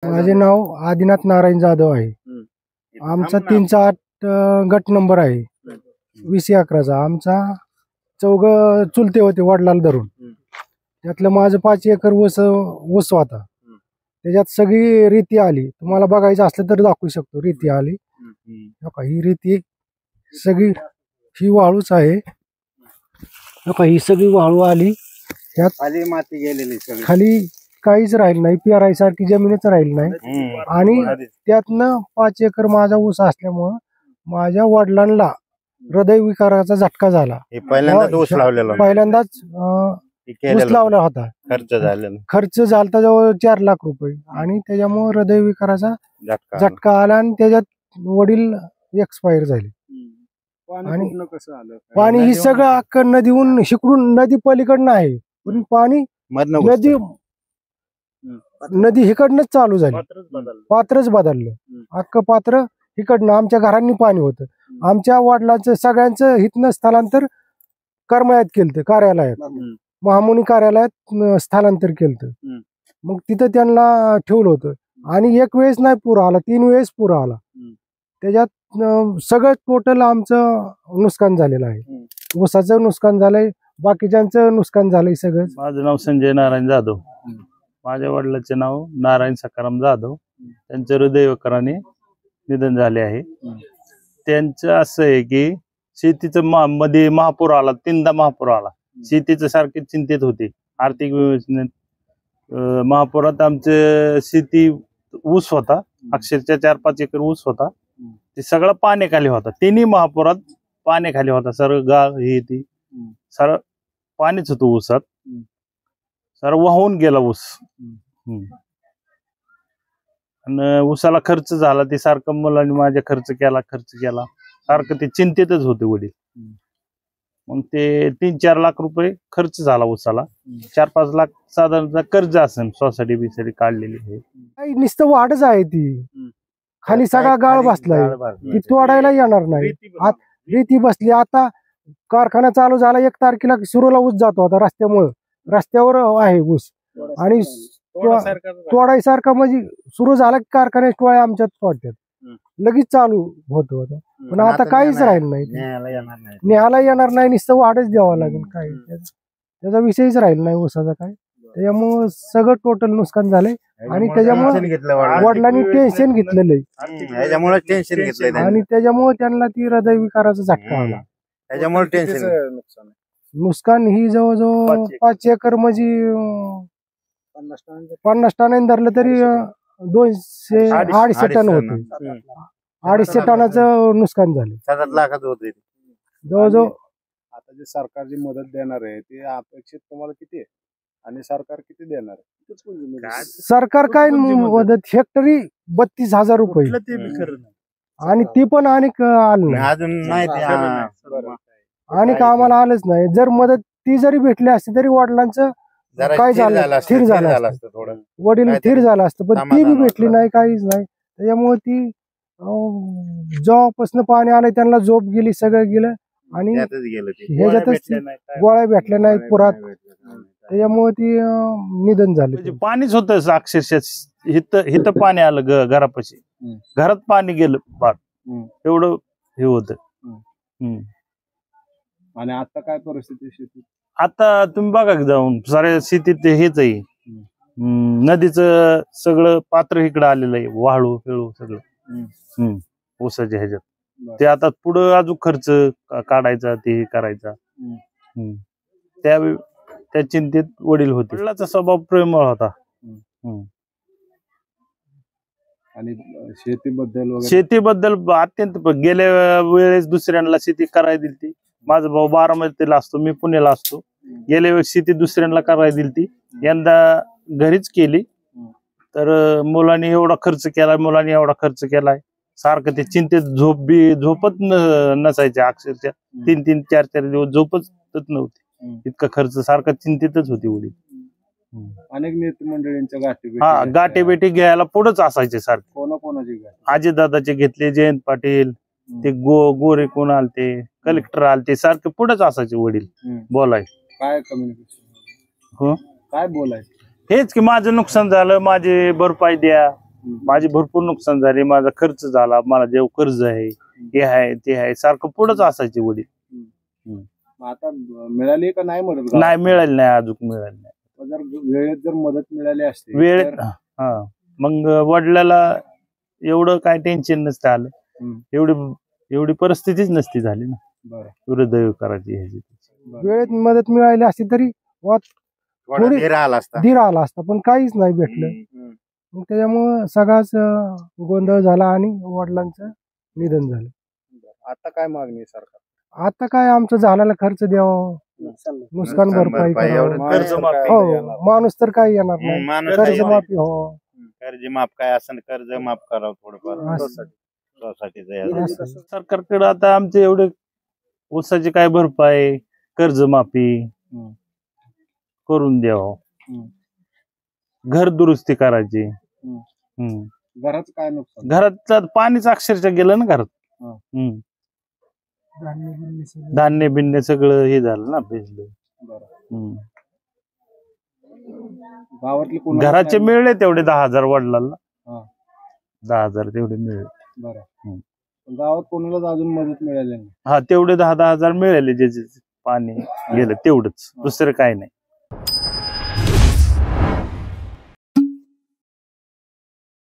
माझे नाव आदिनाथ नारायण जाधव आहे। आमचा 308 गट नंबर आहे 2011चा। आमचा 4 चुलते होते वडिलाला धरून। त्यातलं माझं 5 एकर ऊस होता। त्याच्यात सगळी रीती आली। तुम्हाला बघायचं असलं तर दाखवू शकतो। रीती आली ही रीती सगळी ही वाळूच आहे। ही सगळी वाळू आली। त्यात खाली माती गेलेली सगळी, खाली काहीच राहिलं नाही, पेरायसारखी जमीनच राहिली नाही। आणि त्यातनं 5 एकर माझा ऊस असल्यामुळं माझ्या वडिलांना हृदय विकाराचा झटका झाला। पहिल्यांदाच ऊस लावलेला, पहिल्यांदाच ऊस लावला होता। खर्च झाला जवळ 4 लाख रुपये आणि त्याच्यामुळे हृदय विकाराचा झटका आला आणि त्याच्यात वडील एक्सपायर झाले। आणि पाणी ही सगळं अख्खं नदीहून शिकडून नदी पलीकडनं आहे, पण पाणी नदी हिकडनंच चालू झाली। पात्रच बदललं, अख्खं पात्र हिकडनं आमच्या घरांनी पाणी होतं। आमच्या वडिलांचं सगळ्यांचं हितनं स्थलांतर करमयात केलं, कार्यालयात महामुनी कार्यालयात स्थलांतर केलं। मग तिथं त्यांना ठेवलं होतं आणि एक वेळेस नाही पूर आला, 3 वेळेस पूर आला। त्याच्यात सगळं टोटल आमचं नुकसान झालेलं आहे। ऊसाचं नुकसान झालंय, बाकीच्यांचं नुकसान झालंय सगळं। माझं नाव संजय नारायण जाधव। माझ्या वडिलांचे नाव नारायण सकाराम जाधव। त्यांचे हृदयविकाराने निधन झाले आहे। त्यांचं असं आहे की शेतीचं मध्ये महापूर आला, 3दा महापूर आला। शेतीचं सारखे चिंतित होते। आर्थिक व्यवस्थेत महापुरात आमचे शेती ऊस होता, अक्षरशः 4-5 एकर ऊस होता। ते सगळं पाण्याखाली होता। 3ही महापुरात पाण्याखाली होता। सर्व गाळ हे ती सर्व पाणीच होतं ऊसात, सर्व वाहून गेला ऊस। आणि ऊसाला खर्च झाला, ते सारखं मुलांनी माझ्या खर्च केला सारखं ते चिंतेतच होते वडील। मग ते 3-4 लाख रुपये खर्च झाला ऊसाला। 4-5 लाख साधारणतः कर्ज असेल, सोसायटी बिसायटी काढलेली आहे। नुसतं वाढच आहे, ती खाली सगळा गाळ बसलाय, ती तोडायला येणार नाही। रीती बसली। आता कारखाना चालू झाला, 1 तारखेला सुरूला ऊस जातो आता रस्त्यावर आहे ऊस। आणि तोडायसारखा म्हणजे सुरू झाला की कारखान्यात टोळ्या आमच्यात तोडतात, लगेच चालू होत होतं। पण आता काहीच राहिलं नाही, न्यायला येणार नाही, नुसतं वाढच द्यावं लागेल। काही त्याचा विषयच राहिला नाही ऊसाचा काय। त्याच्यामुळं सगळं टोटल नुकसान झालंय आणि त्याच्यामुळे वडिलांनी टेन्शन घेतलेलं आहे आणि त्याच्यामुळे त्यांना ती हृदय विकाराचा झटका आला। त्याच्यामुळे नुकसान ही जवळजवळ 5 एकर म्हणजे 50 टनाने धरलं तरी 200-250 टन होते। 250 टनाचं नुकसान झालं। 7 लाखाचं होते जवळजवळ। आता जे सरकार जी मदत देणार आहे ते अपेक्षित तुम्हाला किती आहे आणि सरकार किती देणार आहे? सरकार काय मदत, हेक्टरी 32,000 रुपये आणि ती पण अनेक आलं नाही अजून, आणि आम्हाला आलंच नाही। जर मदत ती जरी भेटली असती तरी वडिलांचं काय झालं, स्थिर झालं असतं, वडील स्थिर झालं असतं, पण ती बी भेटली नाही, काहीच नाही। त्याच्यामुळे ती जेव्हापासून पाणी आलं त्यांना झोप गेली, सगळं गेलं आणि ह्याच्यातच गोळ्या भेटल्या नाहीत पुरात, त्याच्यामुळे ती निधन झाले। पाणीच होतं अक्षरशः, हिथं पाणी आलं घरापाशी, घरात पाणी गेलं पार, एवढं हे होतं। आणि आता काय परिस्थिती शेतीत? आता तुम्ही बघा जाऊन, साऱ्या शेतीत हेच आहे, नदीचं सगळं पात्र इकडं आलेलं आहे, वाळू फिळू सगळं ऊसाच्या ह्याच्यात। ते आता पुढं अजून खर्च काढायचा, ते करायचा, त्या चिंतेत वडील होते। वडिलांचा स्वभाव प्रेमळ होता। आणि शेतीबद्दल अत्यंत, गेल्या वेळेस दुसऱ्यांना शेती करायला दिली। माझा भाऊ बारामतीला असतो, मी पुण्याला असतो। गेल्या वेळेस शेती दुसऱ्यांना करायला दिली, यंदा घरीच केली। तर मुलांनी एवढा खर्च केलाय, सारखं ते चिंतेत झोपत नसायचे। अक्षरशः 3-3, 4-4 दिवस झोपच नव्हती, इतका खर्च, सारखा चिंतेतच होती वडील। अनेक नेते मंडळींच्या गाठीभेटी घ्यायला पुढेच असायचे सारखे। कोणाकोणाची? अजितदादाचे घेतले, जयंत पाटील, ते गोरे कोण आलते, कलेक्टर आलते, सारखे पुढेच असायचे वडील बोलाय। काय कम्युनिकेशन, काय बोलायचं? हेच की माझं नुकसान झालं, माझी भरपाई द्या, माझी भरपूर नुकसान झाली, माझा खर्च झाला, मला जेव कर्ज आहे, हे आहे ते आहे, सारखं पुढंच असायचे वडील. मग आता मिळाली का नाही मदत? नाही मिळाली नाही, अजून मिळाली नाही. जर वेळेत जर मदत मिळाली असती वेळेत तर- हा मग वडिलाला एवढं काय टेन्शन नसतं आलं, एवढी परिस्थितीच नसती झाली ना बरं. हृदय करायची ह्याची. वेळेत मदत मिळाली असती तरी थोडा थोडी- धीर आला असता. धीर आला असता, पण काहीच नाही भेटलं. मग त्याच्यामुळं सगळाच गोंधळ झाला आणि वडिलांचं निधन झालं. आता काय मागणी आहे सरकार? आता काय आमचं झालेला खर्च द्यावा, नुकसान भरपाई भरपाई करावं. एवढं कर्ज माफी. हो, माणूस तर काही येणार नाही. माणूस कर्ज आहे. माफी हो कर्ज माफ काय असेल कर्ज माफ करावं थोडंफार असं. सोसायटीचं. सरकारकडे आता आमचे एवढे ऊसाची काय भरपाई, कर्जमाफी करून द्यावं, घर दुरुस्ती करायची. घराचं काय नुकसान? घरात पाणीच अक्षरशः गेलं ना घरात. धान्य बिन्य सगळं. धान्य बिन्य सगळं हे झालं ना, भिजलं. बरं. गावातली कोण घराचे मिळले तेवढे 10,000 वडिलांना. हा. 10,000 तेवढे मिळले. बरं. हम्म. पण गावात कोणालाच अजून मदत मिळाली नाही. हा तेवढे 10,000 मिळाले, जे पाणी गेलं तेवढंच, दुसरं काही नाही.